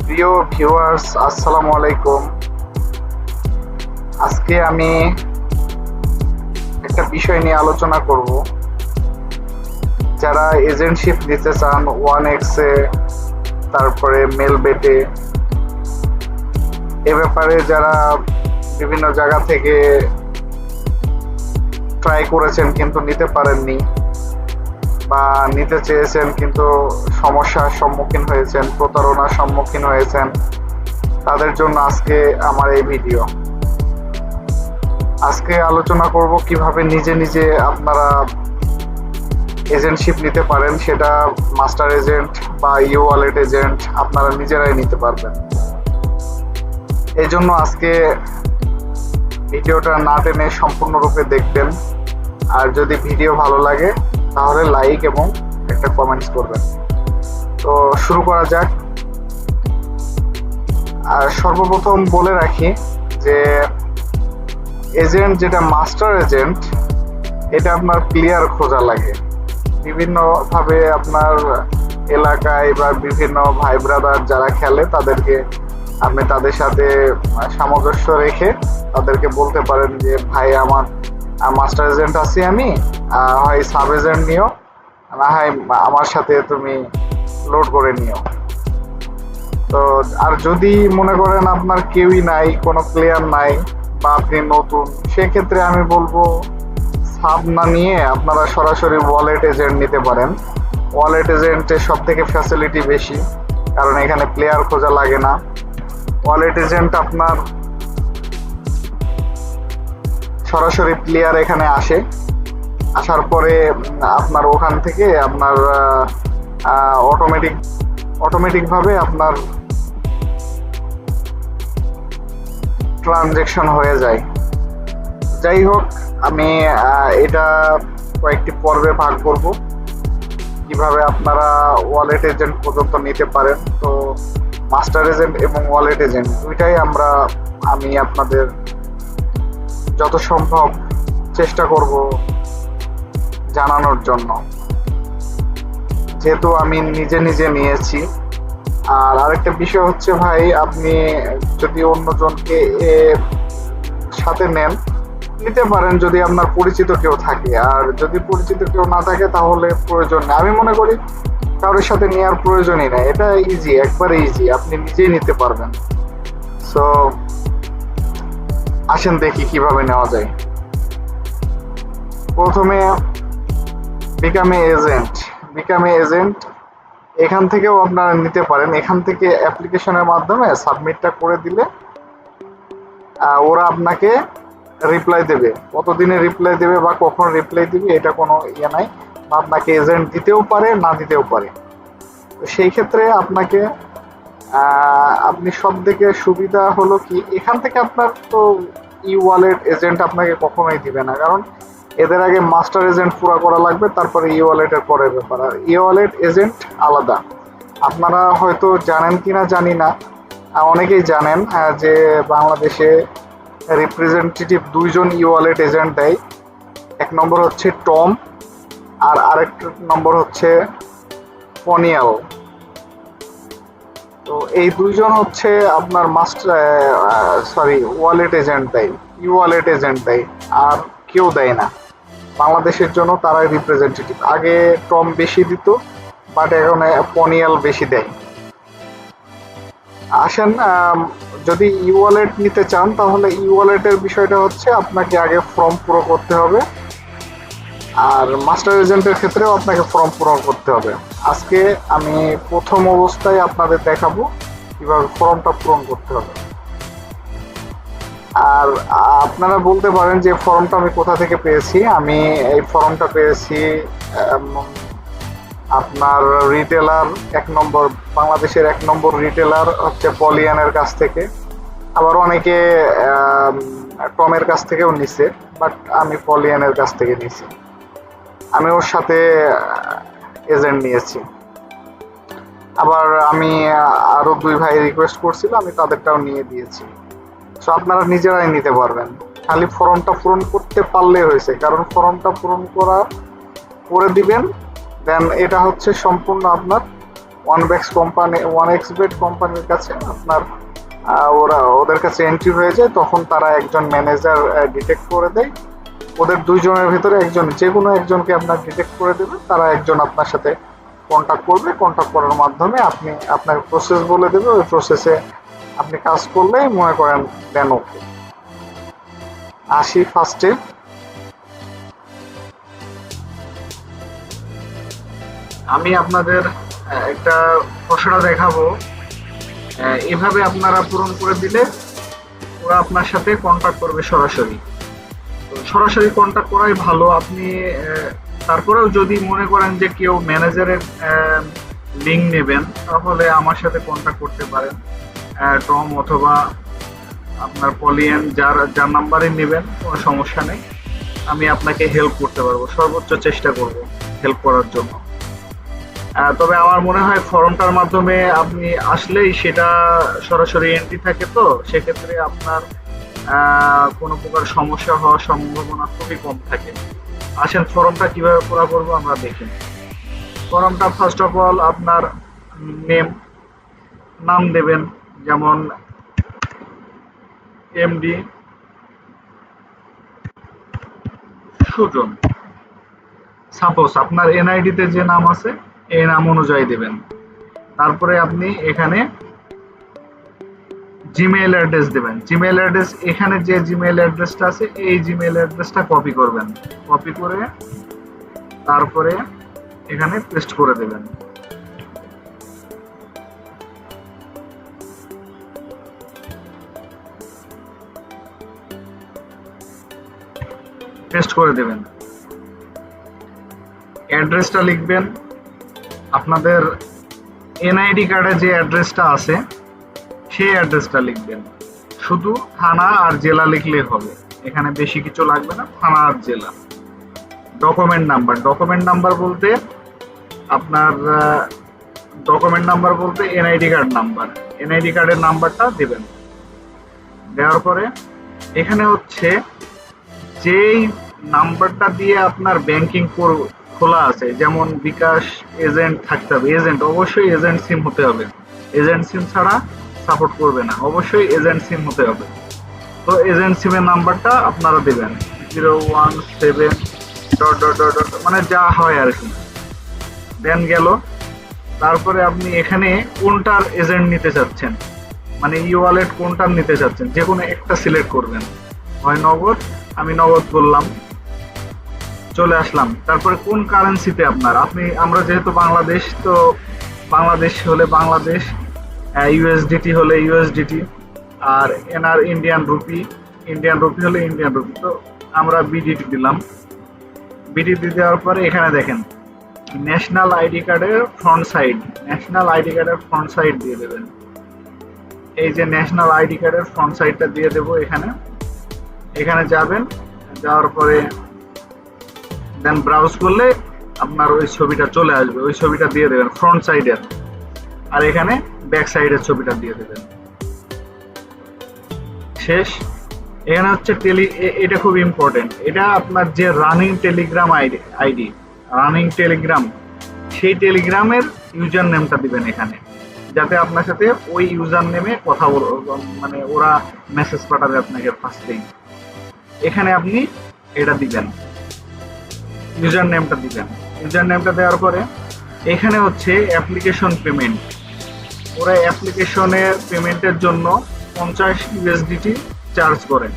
প্রিয় ভিউয়ার্স, আসসালামু আলাইকুম। আজকে আমি একটা বিষয় নিয়ে আলোচনা করব। যারা এজেন্টশিপ নিতে চান ওয়ান এক্সে, তারপরে মেলবেটে, এ ব্যাপারে যারা বিভিন্ন জায়গা থেকে ট্রাই করেছেন কিন্তু নিতে পারেননি, বা নিতে চেয়েছেন কিন্তু সমস্যার সম্মুখীন হয়েছেন, প্রতারণার সম্মুখীন হয়েছেন, তাদের জন্য আজকে আমার এই ভিডিও। আজকে আলোচনা করব কিভাবে নিজে নিজে আপনারা এজেন্টশিপ নিতে পারেন, সেটা মাস্টার এজেন্ট বা ইউ ওয়ালেট এজেন্ট আপনারা নিজেরাই নিতে পারবেন। এই জন্য আজকে ভিডিওটা না টেনে সম্পূর্ণরূপে দেখবেন। আর যদি ভিডিও ভালো লাগে তাহলে লাইক এবং একটা কমেন্টস করবেন। তো শুরু করা যাক। আর সর্বপ্রথম বলে রাখি যে এজেন্ট যেটা মাস্টার এজেন্ট, এটা আপনার প্লেয়ার খোঁজা লাগে বিভিন্নভাবে। আপনার এলাকায় বা বিভিন্ন ভাই ব্রাদার যারা খেলে তাদেরকে আপনি তাদের সাথে সামঞ্জস্য রেখে তাদেরকে বলতে পারেন যে ভাই আমার মাস্টার এজেন্ট আছি আমি, হয় সাব এজেন্ট নিও, না হয় আমার সাথে তুমি লোড করে নিও। তো আর যদি মনে করেন আপনার কেউই নাই, কোনো প্লেয়ার নাই, বা আপনি নতুন, সেক্ষেত্রে আমি বলবো সাব না নিয়ে আপনারা সরাসরি ওয়ালেট এজেন্ট নিতে পারেন। ওয়ালেট এজেন্টের সব থেকে ফ্যাসিলিটি বেশি, কারণ এখানে প্লেয়ার খোঁজা লাগে না। ওয়ালেট এজেন্ট আপনার সরাসরি প্লেয়ার এখানে আসে, আসার পরে আপনার ওখান থেকে আপনার অটোমেটিকভাবে আপনার ট্রানজ্যাকশন হয়ে যায়। যাই হোক, আমি এটা কয়েকটি পর্বে ভাগ করব কিভাবে আপনারা ওয়ালেট এজেন্ট পর্যন্ত নিতে পারেন। তো মাস্টার এজেন্ট এবং ওয়ালেট এজেন্ট দুইটাই আমি আপনাদের যত সম্ভব চেষ্টা করব জানানোর জন্য, যেহেতু আমি নিজে নিজে নিয়েছি। আর আরেকটা বিষয় হচ্ছে ভাই, আপনি যদি অন্যজনকে সাথে নিতে পারেন যদি আপনার পরিচিত কেউ থাকে। আর যদি পরিচিত কেউ না থাকে তাহলে প্রয়োজন নেই, আমি মনে করি কারোর সাথে নেওয়ার প্রয়োজনই নেই। এটা ইজি, একবারে ইজি, আপনি নিজেই নিতে পারবেন। সো আসেন দেখি কিভাবে নেওয়া যায়। প্রথমে বিকাম এ এজেন্ট এখান থেকেও আপনারা নিতে পারেন। এখান থেকে অ্যাপ্লিকেশনের মাধ্যমে সাবমিটটা করে দিলে ওরা আপনাকে রিপ্লাই দেবে। কতদিনে রিপ্লাই দেবে বা কখন রিপ্লাই দিবে এটা কোনো ইয়ে নাই, আপনাকে এজেন্ট দিতেও পারে, না দিতেও পারে। তো সেই ক্ষেত্রে আপনাকে আপনি সব থেকে সুবিধা হলো কি, এখান থেকে আপনার তো ই ওয়ালেট এজেন্ট আপনাকে কখনোই দিবে না, কারণ এদের আগে মাস্টার এজেন্ট পুরো করা লাগবে, তারপরে ই ওয়ালেটের পরের ব্যাপার। আর ই ওয়ালেট এজেন্ট আলাদা। আপনারা হয়তো জানেন কিনা জানি না, অনেকেই জানেন যে বাংলাদেশে রিপ্রেজেন্টেটিভ দুইজন ই ওয়ালেট এজেন্ট দেয়। এক নম্বর হচ্ছে টম, আর আরেক নম্বর হচ্ছে পনিয়াল। তো এই দুইজন হচ্ছে আপনার ওয়ালেট এজেন্ট দেয়, ই ওয়ালেট এজেন্ট দেয়, আর কেউ দেয় না বাংলাদেশের জন্য। তারাই রিপ্রেজেন্টেটিভ। আগে টম বেশি দিত, বাট এখন পনিয়াল বেশি দেয়। আসেন, যদি ই ওয়ালেট নিতে চান তাহলে ই ওয়ালেটের বিষয়টা হচ্ছে আপনাকে আগে ফর্ম পুরো করতে হবে, আর মাস্টার এজেন্টের ক্ষেত্রেও আপনাকে ফর্ম পূরণ করতে হবে। আজকে আমি প্রথম অবস্থায় আপনাদের দেখাবো কিভাবে ফর্মটা পূরণ করতে হবে। আর আপনারা বলতে পারেন যে ফর্মটা আমি কোথা থেকে পেয়েছি। আমি এই ফর্মটা পেয়েছি আপনার রিটেলার বাংলাদেশের 1 নম্বর রিটেলার হচ্ছে পলিয়ানের কাছ থেকে। আবার অনেকে টমের কাছ থেকেও নিছে, বাট আমি পলিয়ানের কাছ থেকে নিছি। আমি ওর সাথে এজেন্ট নিয়েছি। আবার আমি আরো 2 ভাই রিকোয়েস্ট করছিল, আমি তাদেরটাও নিয়ে দিয়েছি। সো আপনারা নিজেরাই নিতে পারবেন, খালি ফর্মটা পূরণ করতে পারলে হয়েছে। কারণ ফর্মটা পূরণ করে দিবেন, দেন এটা হচ্ছে সম্পূর্ণ আপনার ওয়ান এক্স বেট কোম্পানির কাছে আপনার ওদের কাছে এন্ট্রি হয়ে যায়, তখন তারা একজন ম্যানেজার ডিটেক্ট করে দেয়। ওদের দুইজনের ভিতরে একজন, যে কোনো একজনকে আপনার ডিটেক্ট করে দেবে, তারা একজন আপনার সাথে কন্ট্যাক্ট করবে। কন্ট্যাক্ট করার মাধ্যমে আপনি আপনার প্রসেস বলে দেবে, ওই প্রসেসে আপনি কাজ করলেই মনে করেন দেন ওকে। আসি ফার্স্টে, আমি আপনাদের একটা খসড়া দেখাবো। এভাবে আপনারা পূরণ করে দিলে ওরা আপনার সাথে কন্ট্যাক্ট করবে সরাসরি। সরাসরি কন্ট্যাক্ট করাই ভালো। আপনি তারপরেও যদি মনে করেন যে কেউ ম্যানেজারের লিঙ্ক নেবেন, তাহলে আমার সাথে কন্ট্যাক্ট করতে পারেন। টম অথবা আপনার পলিয়ান, যার যার নাম্বারে নেবেন কোনো সমস্যা নেই, আমি আপনাকে হেল্প করতে পারবো, সর্বোচ্চ চেষ্টা করব হেল্প করার জন্য। তবে আমার মনে হয় ফর্মটার মাধ্যমে আপনি আসলেই সেটা সরাসরি এন্ট্রি থাকে, তো সেক্ষেত্রে আপনার কোনো প্রকার সমস্যা হওয়ার সম্ভাবনা খুবই কম থাকে। আসেন ফর্মটা কিভাবে পুরা করবো আমরা দেখি। ফর্মটা ফার্স্ট অফ অল আপনার নাম দেবেন, যেমন এমডি সুজন। সাপোজ আপনার এনআইডি তে যে নাম আছে এই নাম অনুযায়ী দেবেন। তারপরে আপনি এখানে জিমেইল অ্যাড্রেস দেবেন। জিমেইল অ্যাড্রেস, এখানে যে জিমেইল অ্যাড্রেসটা আছে এই জিমেইল অ্যাড্রেসটা কপি করবেন। কপি করে তারপরে এখানে পেস্ট করে দেবেন। পেস্ট করে দেবেন। অ্যাড্রেসটা লিখবেন, আপনাদের এনআইডি কার্ডে যে অ্যাড্রেসটা আছে সেই অ্যাড্রেসটা লিখবেন। শুধু থানা আর জেলা লিখলেই হবে, এখানে বেশি কিছু লাগবে না, থানা আর জেলা। ডকুমেন্ট নাম্বার বলতে আপনার এনআইডি কার্ডের নাম্বারটা দেবেন। দেওয়ার পরে এখানে হচ্ছে যেই নাম্বারটা দিয়ে আপনার ব্যাংকিং খোলা আছে, যেমন বিকাশ এজেন্ট থাকতে হবে, এজেন্ট অবশ্যই এজেন্ট সিম হতে হবে, এজেন্ট সিম ছাড়া সাপোর্ট করবে না, অবশ্যই এজেন্ট সিম হতে হবে। তো এজেন্ট সিমের নাম্বারটা আপনারা দেবেন 017 ... মানে যা হয় আর কি, দেন গেল। তারপরে আপনি এখানে কোনটার এজেন্ট নিতে চাচ্ছেন, মানে ই ওয়ালেট কোনটার নিতে চাচ্ছেন, যে কোনো একটা সিলেক্ট করবেন। হয় নগদ, আমি নগদ বললাম, চলে আসলাম। তারপরে কোন কারেন্সিতে আমরা যেহেতু বাংলাদেশ, তো বাংলাদেশ হলে বাংলাদেশ, ইউএসডিটি হলে ইউএসডিটি, আর এনআর ইন্ডিয়ান রুপি হলে ইন্ডিয়ান রুপি। তো আমরা বিডিটি দিলাম। বিডিটি দেওয়ার পরে এখানে দেখেন ন্যাশনাল আইডি কার্ডের ফ্রন্ট সাইড দিয়ে দেবেন। এই যে ন্যাশনাল আইডি কার্ডের ফ্রন্ট সাইডটা দিয়ে দেবো এখানে যাবেন। যাওয়ার পরে দেন ব্রাউজ করলে আপনার ওই ছবিটা চলে আসবে, ওই ছবিটা দিয়ে দেবেন ফ্রন্ট সাইডের, আর এখানে ব্যাক সাইডের ছবিটা দিয়ে দেবেন। শেষ। এখানে হচ্ছে এটা খুব ইম্পর্টেন্ট, এটা আপনার যে রানিং টেলিগ্রাম সেই টেলিগ্রামের ইউজার নেমটা দিবেন এখানে, যাতে আপনার সাথে ওই ইউজার নেমে কথা মানে ওরা মেসেজ পাঠাবে আপনাকে ফার্স্টেই। এখানে আপনি এটা দিবেন, ইউজার নেমটা দিবেন। ইউজার নেমটা দেওয়ার পরে এখানে হচ্ছে অ্যাপ্লিকেশন পেমেন্ট। ওরা অ্যাপ্লিকেশনের পেমেন্টের জন্য 50 ইউএসডিটি চার্জ করেন।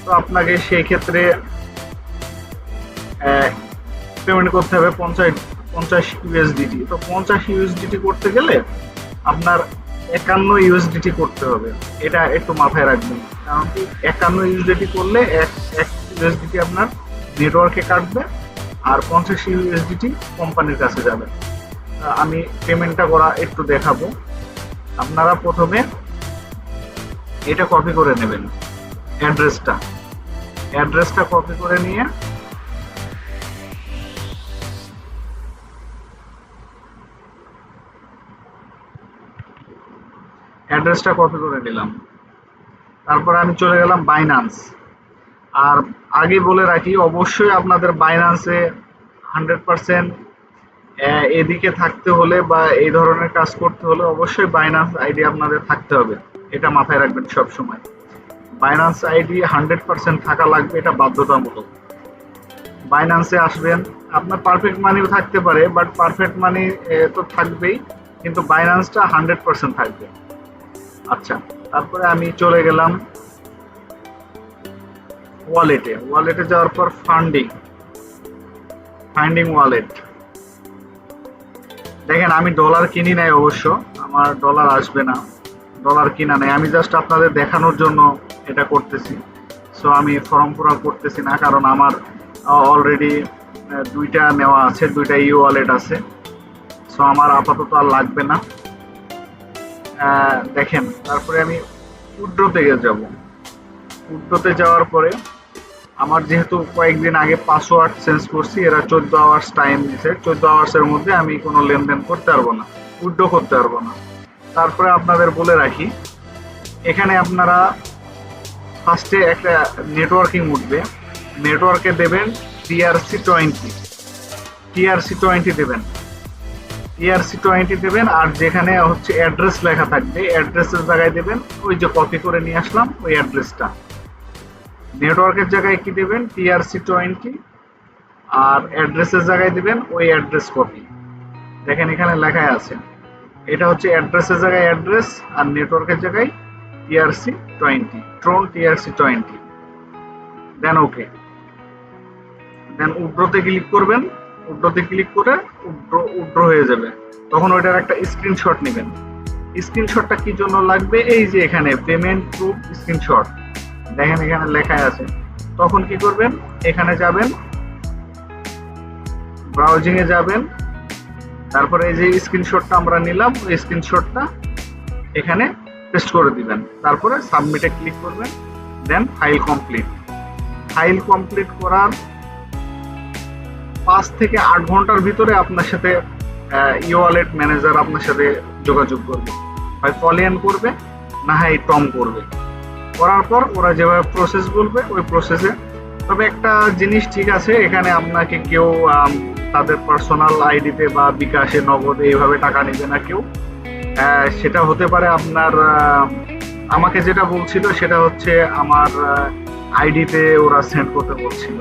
তো আপনাকে সেই ক্ষেত্রে পেমেন্ট করতে হবে 50 ইউএসডিটি। তো 50 ইউএসডিটি করতে গেলে আপনার 51 ইউএসডিটি করতে হবে, এটা একটু মাথায় রাখবেন। কারণ কি 51 ইউএসডিটি করলে এক ইউএসডিটি আপনার নেটওয়ার্কে কাটবে, আর 50 ইউএসডিটি কোম্পানির কাছে যাবে। আমি পেমেন্টটা করা একটু দেখাবো। আপনারা প্রথমে এটা কপি করে নেবেন, অ্যাড্রেসটা কপি করে নিয়ে নিলাম। তারপর আমি চলে গেলাম বাইন্যান্স। আর আগে বলে রাখি, অবশ্যই আপনাদের বাইন্যান্সে 100% এদিকে থাকতে হলে বা এই ধরনের কাজ করতে হলে অবশ্যই বাইন্যান্স আইডি আপনাদের থাকতে হবে, এটা মাথায় রাখবেন সব সময়। বাইন্যান্স আইডি 100% থাকা লাগবে, এটা বাধ্যতামূলক। বাইন্যান্সে আসবেন, আপনার পারফেক্ট মানিও থাকতে পারে, বাট পারফেক্ট মানি তো থাকবেই, কিন্তু বাইন্যান্সটা 100% থাকবে। আচ্ছা, তারপরে আমি চলে গেলাম ওয়ালেটে যাওয়ার পর ফাইন্ডিং ওয়ালেট। দেখেন আমি ডলার কিনি নাই, অবশ্য আমার ডলার আসবে না, ডলার কিনা নাই, আমি জাস্ট আপনাদের দেখানোর জন্য এটা করতেছি। সো আমি ফর্ম পুরা করতেছি না, কারণ আমার অলরেডি দুইটা নেওয়া আছে, দুইটা ওয়ালেট আছে। সো আমার আপাতত আর লাগবে না। দেখেন তারপরে আমি উইথড্রতে যাব। উইথড্রতে যাওয়ার পরে আমার যেহেতু কয়েকদিন আগে পাসওয়ার্ড চেঞ্জ করছি, এরা 14 আওয়ার্স টাইম দিছে, 14 আওয়ার্সের মধ্যে আমি কোনো লেনদেন করতে পারবো না, উইথড্র করতে পারবো না। তারপরে আপনাদের বলে রাখি, এখানে আপনারা ফার্স্টে একটা নেটওয়ার্কিং উঠবে, নেটওয়ার্কে দেবেন TRC20 দেবেন, TRC20 দেবেন। আর যেখানে হচ্ছে অ্যাড্রেস লেখা থাকবে, অ্যাড্রেসের জায়গায় দেবেন ওই যে কপি করে নিয়ে আসলাম ওই অ্যাড্রেসটা। নেটওয়ার্কের জায়গায় কি দেবেন? TRC20। আর অ্যাড্রেসের জায়গায় দিবেন ওই অ্যাড্রেস কপি। দেখেন এখানে লেখাই আছে, এটা হচ্ছে অ্যাড্রেসের জায়গায় অ্যাড্রেস, আর নেটওয়ার্কের জায়গায় TRC20, ট্রোন TRC20। দেন ওকে, দেন উইথড্রতে ক্লিক করবেন। উইথড্রতে ক্লিক করে উইথড্র হয়ে যাবে। তখন ওইটার একটা স্ক্রিনশট নেবেন। স্ক্রিনশটটা কি জন্য লাগবে? এই যে এখানে পেমেন্ট প্রুফ স্ক্রিনশট, দেখেন এখানে লেখাই আছে। তখন কি করবেন? এখানে যাবেন, ব্রাউজিং এ যাবেন, তারপরে এই যে স্ক্রিনশটটা আমরা নিলাম ওই স্ক্রিনশটটা এখানে পেস্ট করে দিবেন। তারপরে সাবমিটে ক্লিক করবেন, দেন ফাইল কমপ্লিট করার 5 থেকে 8 ঘন্টার ভিতরে আপনার সাথে ওয়ালেট ম্যানেজার আপনার সাথে যোগাযোগ করবে, হয় পলিয়ান করবে না হয় টম করবে। করার পর ওরা যেভাবে প্রসেস বলবে ওই প্রসেসে। তবে একটা জিনিস ঠিক আছে, এখানে আপনাকে কেউ তাদের পার্সোনাল আইডিতে বা বিকাশে নগদে এইভাবে টাকা নেবে না কেউ। সেটা হতে পারে আপনার, আমাকে যেটা বলছিল সেটা হচ্ছে আমার আইডিতে ওরা সেন্ড করতে বলছিল,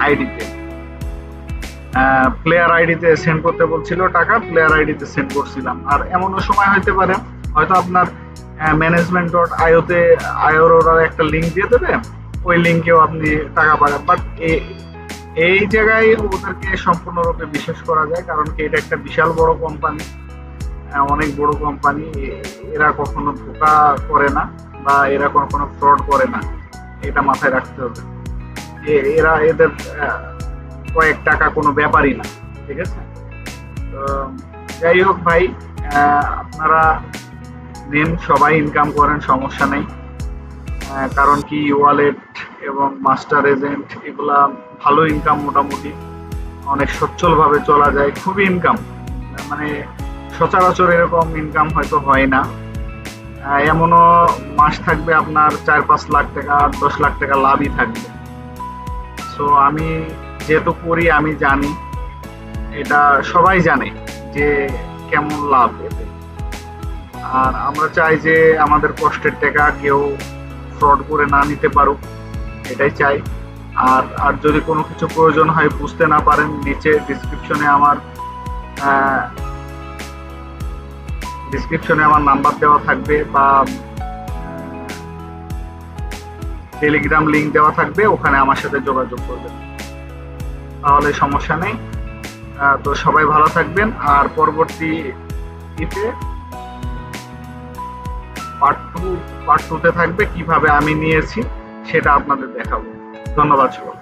আইডিতে প্লেয়ার আইডিতে সেন্ড করতে বলছিল টাকা, প্লেয়ার আইডিতে সেন্ড করছিলাম। আর এমনও সময় হতে পারে হয়তো আপনার management.io-তে ওরা একটা লিঙ্ক দিয়ে দেবে, ওই লিঙ্কেও আপনি টাকা পাবেন। বাট এই জায়গায় ওদেরকে সম্পূর্ণরূপে বিশ্বাস করা যায়, কারণ কি এটা একটা বিশাল বড় কোম্পানি, অনেক বড় কোম্পানি, এরা কখনো ধোঁকা করে না বা এরা কখনো ফ্রড করে না, এটা মাথায় রাখতে হবে। এদের কয়েক টাকা কোনো ব্যাপারই না, ঠিক আছে? তো যাই হোক ভাই, আপনারা নেন, সবাই ইনকাম করেন, সমস্যা নেই। কারণ কি ওয়ালেট এবং মাস্টার এজেন্ট এগুলা ভালো ইনকাম, মোটামুটি অনেক সচ্ছলভাবে চলা যায়, খুবই ইনকাম, মানে সচরাচর এরকম ইনকাম হয়তো হয় না। এমনও মাস থাকবে আপনার 4-5 লাখ টাকা, 10 লাখ টাকা লাভই থাকবে। সো আমি যেহেতু করি, আমি জানি, এটা সবাই জানে যে কেমন লাভ এতে। আর আমরা চাই যে আমাদের কষ্টের টাকা কেউ ফ্রড করে না নিতে পারুক, এটাই চাই। আর যদি কোনো কিছু প্রয়োজন হয়, বুঝতে না পারেন, নিচে ডিসক্রিপশনে আমার নাম্বার দেওয়া থাকবে বা টেলিগ্রাম লিংক দেওয়া থাকবে, ওখানে আমার সাথে যোগাযোগ করবেন, তাহলে সমস্যা নেই। তো সবাই ভালো থাকবেন। আর পরবর্তী পার্ট 2-তে থাকবে কিভাবে আমি নিয়েছি সেটা আপনাদের দেখাবো। ধন্যবাদ সবাই।